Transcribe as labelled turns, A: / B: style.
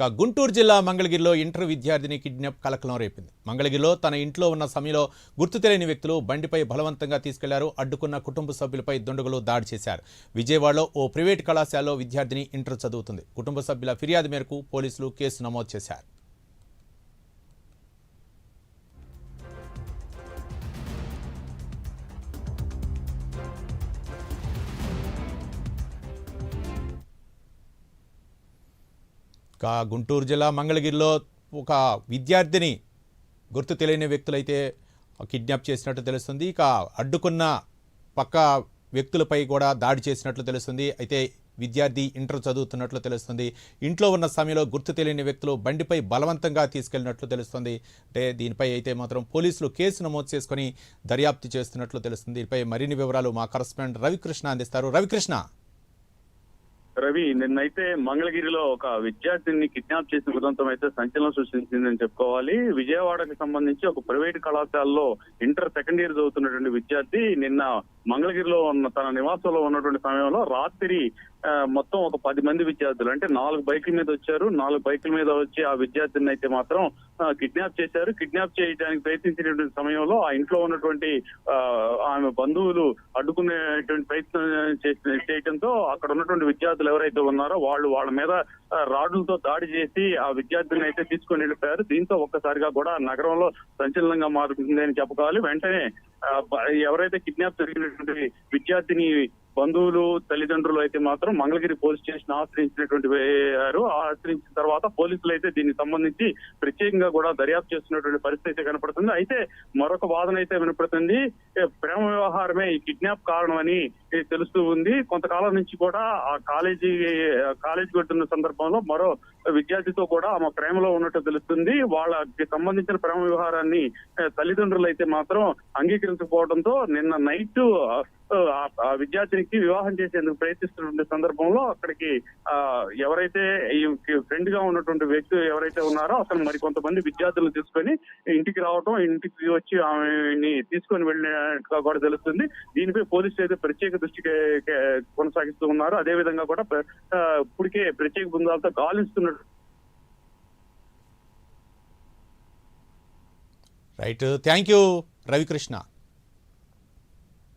A: గుంటూరు జిల్లా మంగళగిరిలో ఇంటర్ విద్యార్థిని కిడ్నాప్ కలకలం రేపింది. మంగళగిరిలో తన ఇంట్లో ఉన్న సమయంలో గుర్తు తెలియని వ్యక్తులు బండిపై బలవంతంగా తీసుకెళ్లారు. అడ్డుకున్న కుటుంబ సభ్యులపై దుండగులు దాడి చేశారు. విజయవాడలో ఓ ప్రైవేట్ కళాశాలలో విద్యార్థిని ఇంటర్ చదువుతుంది. కుటుంబ సభ్యుల ఫిర్యాదు మేరకు పోలీసులు కేసు నమోదు చేశారు. గుంటూరు జిల్లా మంగళగిరిలో ఒక విద్యార్థిని గుర్తు తెలియని వ్యక్తులైతే కిడ్నాప్ చేసినట్టు తెలుస్తుంది. ఇక అడ్డుకున్న పక్క వ్యక్తులపై కూడా దాడి చేసినట్లు తెలుస్తుంది. అయితే విద్యార్థి ఇంటర్ చదువుతున్నట్లు తెలుస్తుంది. ఇంట్లో ఉన్న సమయంలో గుర్తు తెలియని వ్యక్తులు బండిపై బలవంతంగా తీసుకెళ్లినట్లు తెలుస్తుంది. అంటే దీనిపై అయితే మాత్రం పోలీసులు కేసు నమోదు చేసుకుని దర్యాప్తు చేస్తున్నట్లు తెలుస్తుంది. దీనిపై మరిన్ని వివరాలు మా కరెస్పాండెంట్ రవికృష్ణ అందిస్తారు. రవికృష్ణ.
B: రవి, నిన్నైతే మంగళగిరిలో ఒక విద్యార్థిని కిడ్నాప్ చేసిన ఉదంతం అయితే సంచలనం సృష్టించిందని చెప్పుకోవాలి. విజయవాడకి సంబంధించి ఒక ప్రైవేట్ కళాశాలలో ఇంటర్ సెకండ్ ఇయర్ చదువుతున్నటువంటి విద్యార్థి నిన్న మంగళగిరిలో ఉన్న తన నివాసంలో ఉన్నటువంటి సమయంలో రాత్రి మొత్తం ఒక 10 మంది విద్యార్థులు అంటే 4 బైకుల మీద వచ్చారు. 4 బైకుల మీద వచ్చి ఆ విద్యార్థిని అయితే మాత్రం కిడ్నాప్ చేశారు. కిడ్నాప్ చేయడానికి ప్రయత్నించినటువంటి సమయంలో ఆ ఇంట్లో ఉన్నటువంటి ఆమె బంధువులు అడ్డుకునేటువంటి ప్రయత్నం చేయడంతో అక్కడ ఉన్నటువంటి విద్యార్థులు ఎవరైతే ఉన్నారో వాళ్ళ మీద రాడ్లతో దాడి చేసి ఆ విద్యార్థిని అయితే తీసుకొని వెళ్ళిపోయారు. దీంతో ఒక్కసారిగా కూడా నగరంలో సంచలనంగా మారుతుంది అని చెప్పుకోవాలి. వెంటనే ఎవరైతే కిడ్నాప్ జరిగినటువంటి విద్యార్థిని బంధువులు తల్లిదండ్రులు అయితే మాత్రం మంగళగిరి పోలీస్ స్టేషన్ ఆశ్రయించిన తర్వాత పోలీసులు అయితే దీనికి సంబంధించి ప్రత్యేకంగా కూడా దర్యాప్తు చేస్తున్నటువంటి పరిస్థితి అయితే కనపడుతుంది. అయితే మరొక వాదన అయితే వినపడుతుంది. ప్రేమ వ్యవహారమే ఈ కిడ్నాప్ కారణమని తెలుస్తూ ఉంది. కొంతకాలం నుంచి కూడా ఆ కాలేజీ కొట్టున్న సందర్భంలో మరో విద్యార్థితో కూడా ఆమె ప్రేమలో ఉన్నట్టు తెలుస్తుంది. వాళ్ళకి సంబంధించిన ప్రేమ వ్యవహారాన్ని తల్లిదండ్రులు అయితే మాత్రం అంగీకరించకపోవడంతో నిన్న నైట్ ఆ విద్యార్థినికి వివాహం చేసేందుకు ప్రయత్నిస్తున్న సందర్భంలో అక్కడికి ఎవరైతే ఈ ఫ్రెండ్ గా ఉన్నటువంటి వ్యక్తి ఎవరైతే ఉన్నారో అతను మరి కొంతమంది విద్యార్థులను తీసుకొని ఇంటికి రావడం, ఇంటికి వచ్చి ఆమెని తీసుకొని వెళ్ళినట్టుగా కూడా తెలుస్తుంది. దీనిపై పోలీసులు అయితే ప్రత్యేక దృష్టి కొనసాగిస్తూ ఉన్నారు. అదే విధంగా కూడా ఇప్పటికే ప్రత్యేక బృందాలతో గాలిస్తున్నట్టు.
A: Right, thank you Ravikrishna.